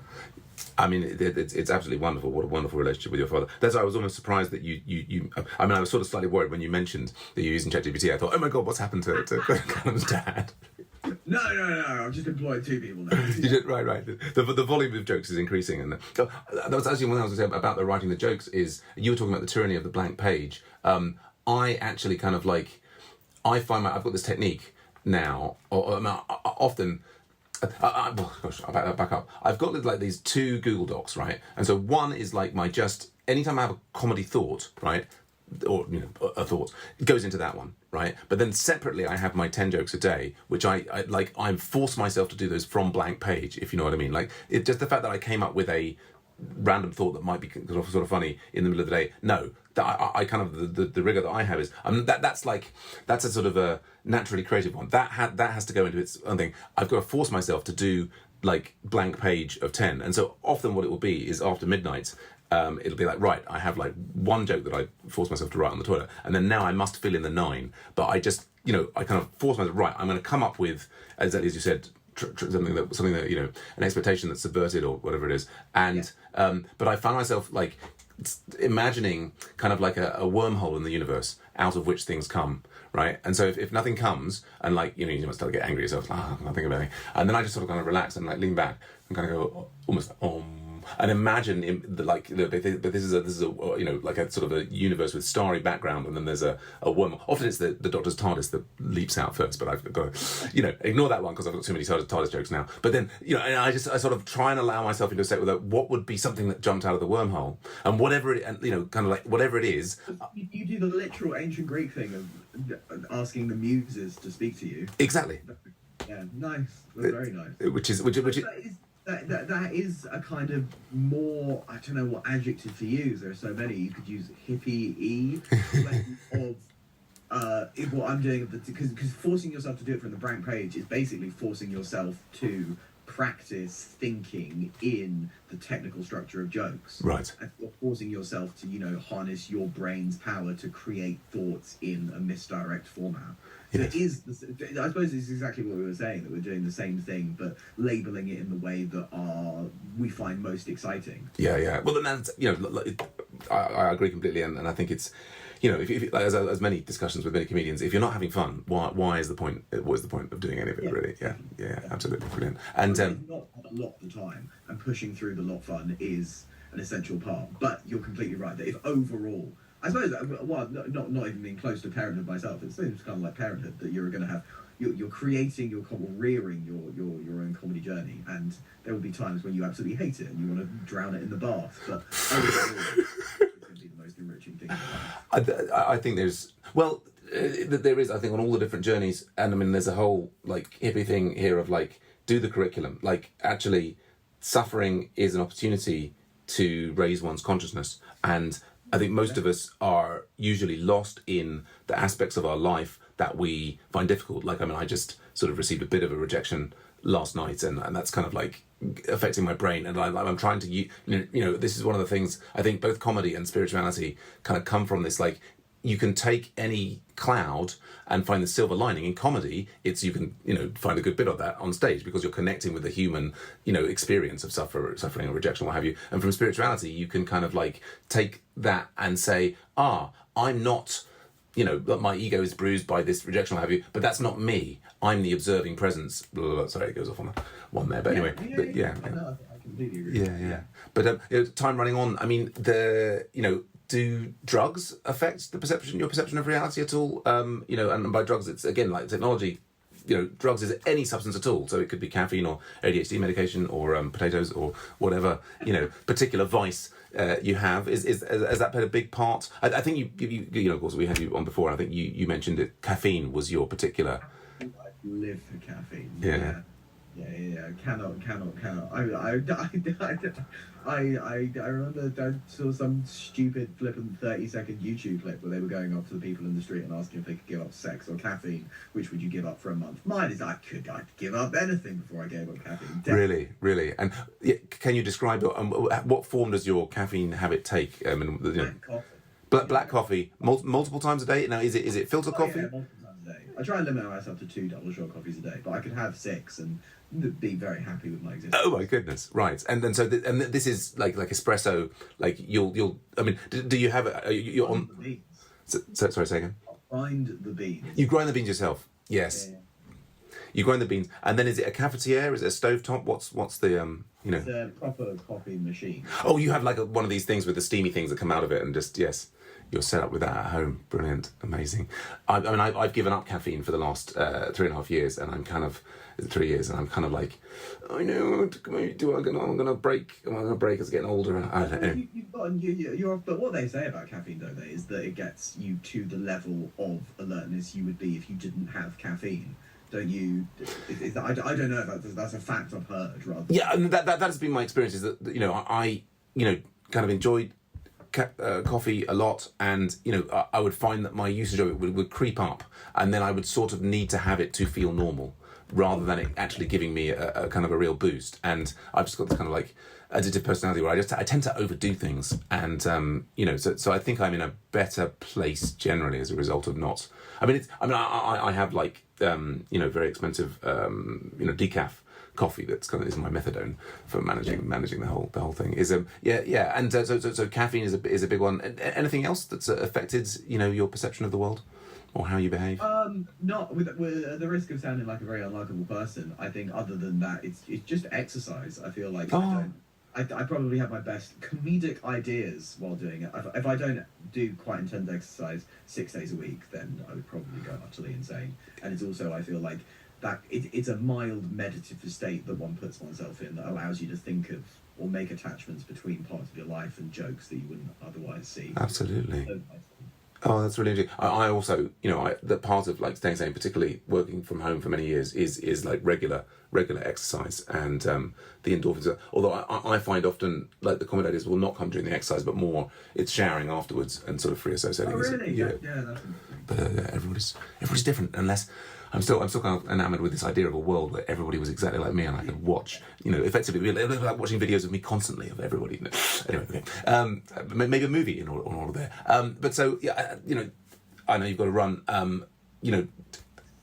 I mean, it's absolutely wonderful. What a wonderful relationship with your father. That's why I was almost surprised that you. I mean, I was sort of slightly worried when you mentioned that you're using ChatGPT. I thought, oh my god, what's happened to Callum's dad? No. I've just employed 2 people now. You did, right. The volume of jokes is increasing, and that was actually one I was going to say about the writing the jokes. Is you were talking about the tyranny of the blank page. I actually kind of like, I find I've got this technique now, or often. I'll back up. I've got like these 2 Google Docs, right? And so one is like anytime I have a comedy thought, right? Or a thought, it goes into that one, right? But then separately I have my 10 jokes a day, which I force myself to do those from blank page, if you know what I mean. Like, it just the fact that I came up with a random thought that might be sort of funny in the middle of the day. No, that I kind of the rigor that I have is that's a sort of a naturally creative one. That has to go into its own thing. I've got to force myself to do like blank page of 10, and so often what it will be is after midnight, it'll be like, right, I have like one joke that I force myself to write on the toilet, and then now I must fill in the 9. But I just, I kind of force myself, right, I'm going to come up with, exactly as you said, something that an expectation that's subverted or whatever it is. And but I found myself like imagining kind of like a wormhole in the universe out of which things come, right? And so if nothing comes, and like you might start to get angry at yourself, nothing about anything, and then I just sort of kind of relax and like lean back and kind of go almost and imagine but this is a like a sort of a universe with starry background, and then there's a wormhole. Often it's the Doctor's TARDIS that leaps out first, but I've got to ignore that one because I've got too many TARDIS jokes now. But then and I sort of try and allow myself into a state where what would be something that jumped out of the wormhole, and whatever it, and kind of like whatever it is. You do the literal ancient Greek thing of asking the muses to speak to you. Exactly. Yeah, nice. That's very nice. Which is That is a kind of more, I don't know what adjective to use. There are so many. You could use hippie-y of what I'm doing, because forcing yourself to do it from the blank page is basically forcing yourself to practice thinking in the technical structure of jokes. Right. And you're forcing yourself to, harness your brain's power to create thoughts in a misdirect format. So yes. I suppose it's exactly what we were saying, that we're doing the same thing, but labelling it in the way that we find most exciting. Yeah. Well, then that's, I agree completely, and I think it's, if as many discussions with many comedians, if you're not having fun, why is the point? What is the point of doing any of it? Really? Yeah, absolutely brilliant. And not a lot of the time, and pushing through the lot fun is an essential part. But you're completely right that if overall, I suppose, not even being close to parenthood myself, it seems kind of like parenthood, that you're going to have, you're creating rearing your own comedy journey, and there will be times when you absolutely hate it and you want to drown it in the bath. But overall, it's going to be the most enriching thing. I think there is, I think, on all the different journeys, and I mean, there's a whole like hippie thing here of like, do the curriculum. Like, actually, suffering is an opportunity to raise one's consciousness, and I think most of us are usually lost in the aspects of our life that we find difficult. Like, I mean, I just sort of received a bit of a rejection last night, and that's kind of like affecting my brain. And I'm trying to, this is one of the things, I think both comedy and spirituality kind of come from this, like, you can take any cloud and find the silver lining. In comedy, it's you can find a good bit of that on stage because you're connecting with the human experience of suffering or rejection, what have you. And from spirituality, you can kind of like take that and say, I'm not, my ego is bruised by this rejection, what have you, but that's not me. I'm the observing presence. Blah, blah, blah. Sorry, it goes off on one there, but anyway. No, I completely agree. Yeah. But time running on. I mean, do drugs affect your perception of reality at all? And by drugs, it's again like technology. Drugs is any substance at all. So it could be caffeine or ADHD medication or potatoes or whatever particular vice you have. Has that played a big part? I think you of course we had you on before. I think you mentioned that caffeine was your particular. I live for caffeine. Yeah. Cannot. I remember I saw some stupid flippant 30-second YouTube clip where they were going up to the people in the street and asking if they could give up sex or caffeine. Which would you give up for a month? Mine is I'd give up anything before I gave up caffeine. Definitely. Really. And can you describe what form does your caffeine habit take? Black coffee. Black coffee multiple times a day. Now, is it filter coffee? Yeah, multiple times a day. I try and limit myself to 2 double shot coffees a day, but I could have 6 and be very happy with my existence. Oh my goodness! Right, and then this is like espresso. Like you'll. I mean, do you have you're on? The beans. Sorry, say again. I'll grind the beans. You grind the beans yourself. Yes. Yeah. You grind the beans, and then is it a cafetiere? Is it a stovetop? What's the It's a proper coffee machine. Oh, you have like one of these things with the steamy things that come out of it, and just yes. You're set up with that at home. Brilliant. Amazing. I've given up caffeine for the last 3.5 years, and I'm kind of 3 years, and I'm kind of like, I know, I'm going to break as I'm getting older. But what they say about caffeine, don't they, is that it gets you to the level of alertness you would be if you didn't have caffeine. Don't you? I don't know if that's a fact I've heard. Rather. Yeah, and that has been my experience. Is that I kind of enjoyed coffee a lot, and I would find that my usage of it would creep up, and then I would sort of need to have it to feel normal, rather than it actually giving me a kind of a real boost. And I've just got this kind of like addictive personality where I tend to overdo things, and so I think I'm in a better place generally as a result of not. I have like very expensive decaf coffee that's kind of is my methadone for managing the whole thing. So caffeine is a big one. Anything else that's affected your perception of the world or how you behave? Not with the risk of sounding like a very unlikable person. I think other than that, it's just exercise. I feel like I probably have my best comedic ideas while doing it. If I don't do quite intense exercise 6 days a week, then I would probably go utterly insane. And it's also, I feel like, that it's a mild meditative state that one puts oneself in that allows you to think of or make attachments between parts of your life and jokes that you wouldn't otherwise see. Absolutely. Oh, that's really interesting. I also, the part of like staying sane, particularly working from home for many years, is like regular exercise and the endorphins. Although I find often like the commentators will not come during the exercise, but more it's showering afterwards and sort of free associating. Oh, really? Yeah, that's but everybody's different. Unless I'm still kind of enamored with this idea of a world where everybody was exactly like me and I could watch, effectively like watching videos of me constantly of everybody. Anyway, okay. Maybe a movie on all of there. But so I know you've got to run.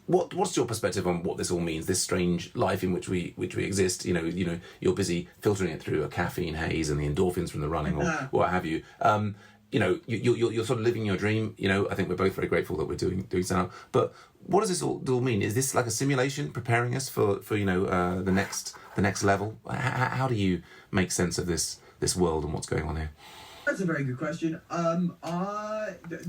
What's your perspective on what this all means? This strange life in which we exist. You're busy filtering it through a caffeine haze and the endorphins from the running or what have you. You're sort of living your dream. I think we're both very grateful that we're doing stand-up. But what does this all mean? Is this like a simulation preparing us for the next level? How do you make sense of this world and what's going on here? That's a very good question. The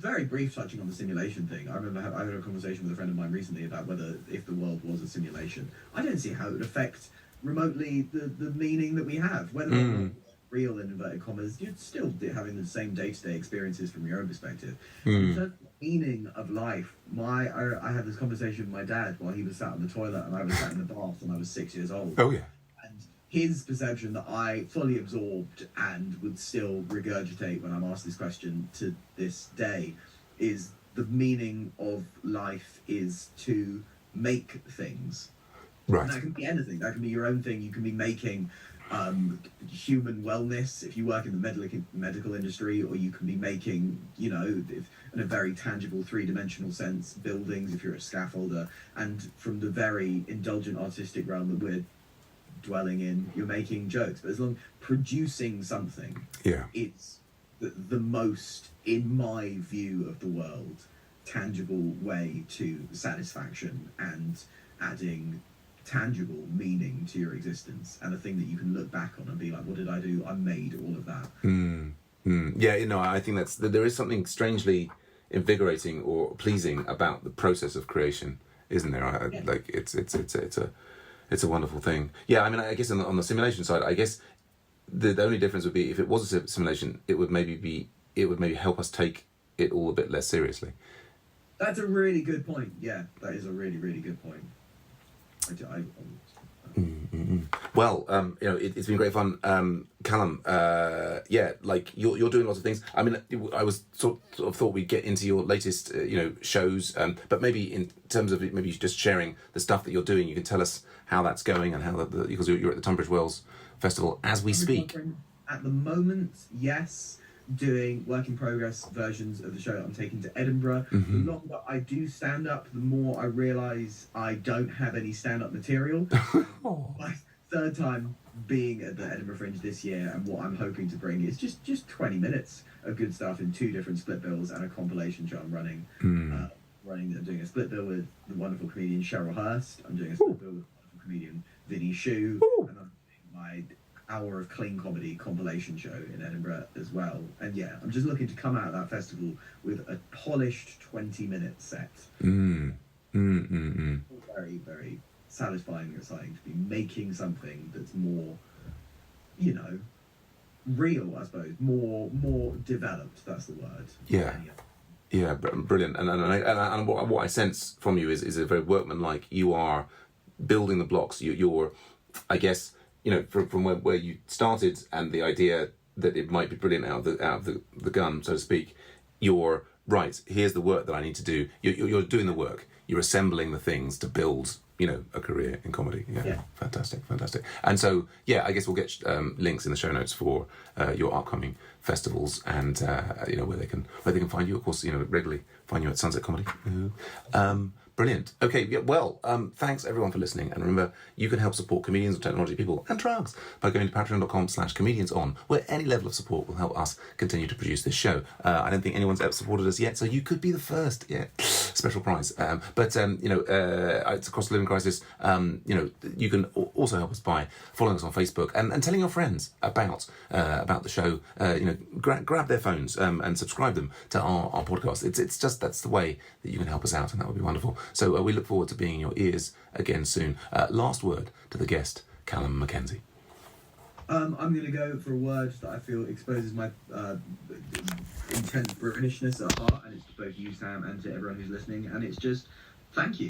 very brief touching on the simulation thing. I remember I had a conversation with a friend of mine recently about if the world was a simulation. I don't see how it would affect remotely the meaning that we have. Whether or not real in inverted commas, you're still having the same day-to-day experiences from your own perspective. In terms of meaning of life, I had this conversation with my dad while he was sat on the toilet and I was sat in the bath and I was 6 years old. Oh yeah. And his perception that I fully absorbed and would still regurgitate when I'm asked this question to this day is the meaning of life is to make things. Right. And that can be anything. That can be your own thing. You can be making human wellness if you work in the medical industry, or you can be making, in a very tangible three-dimensional sense, buildings if you're a scaffolder. And from the very indulgent artistic realm that we're dwelling in, you're making jokes. But as long as producing something, it's the most, in my view of the world, tangible way to satisfaction and adding tangible meaning to your existence, and a thing that you can look back on and be like, what did I do? I made all of that. Yeah, I think there is something strangely invigorating or pleasing about the process of creation, isn't there? Like it's a wonderful thing. Yeah, I mean, I guess on the simulation side, I guess the only difference would be if it was a simulation, it would maybe help us take it all a bit less seriously. That's a really good point. Yeah, that is a really, really good point. Well, it's been great fun, Callum. Like you're doing lots of things. I mean, I was sort of thought we'd get into your latest, shows, but maybe in terms of maybe just sharing the stuff that you're doing, you can tell us how that's going and how because you're at the Tunbridge Wells Festival as we speak. At the moment, yes. Doing work in progress versions of the show that I'm taking to Edinburgh. The longer I do stand up, the more I realise I don't have any stand up material. My third time being at the Edinburgh Fringe this year, and what I'm hoping to bring is just 20 minutes of good stuff in 2 different split bills and a compilation show I'm running. I'm doing a split bill with the wonderful comedian Cheryl Hurst. I'm doing a split bill with the wonderful comedian Vinnie Shu, and I'm doing my hour of clean comedy compilation show in Edinburgh as well. And yeah, I'm just looking to come out of that festival with a polished 20-minute set. Very, very satisfying and exciting to be making something that's more, real, I suppose, more developed. That's the word. Yeah, brilliant. And what I sense from you is a very workmanlike. You are building the blocks. You're, I guess, from where you started and the idea that it might be brilliant out of the gun, so to speak, you're right. Here's the work that I need to do. You're doing the work. You're assembling the things to build a career in comedy. Yeah. Fantastic. And so, I guess we'll get links in the show notes for your upcoming festivals and where they can find you. Of course, regularly find you at Sunset Comedy. Brilliant. Okay, well, thanks everyone for listening. And remember, you can help support comedians, technology people, and drugs by going to patreon.com/comedianson, where any level of support will help us continue to produce this show. I don't think anyone's ever supported us yet, so you could be the first. Yeah, special prize. But it's a cost of living crisis. You can also help us by following us on Facebook and telling your friends about the show. Grab their phones and subscribe them to our podcast. It's just, that's the way that you can help us out, and that would be wonderful. So we look forward to being in your ears again soon. Last word to the guest, Callum Mackenzie. I'm going to go for a word that I feel exposes my intense Britishness at heart, and it's to both you, Sam, and to everyone who's listening, and it's just thank you.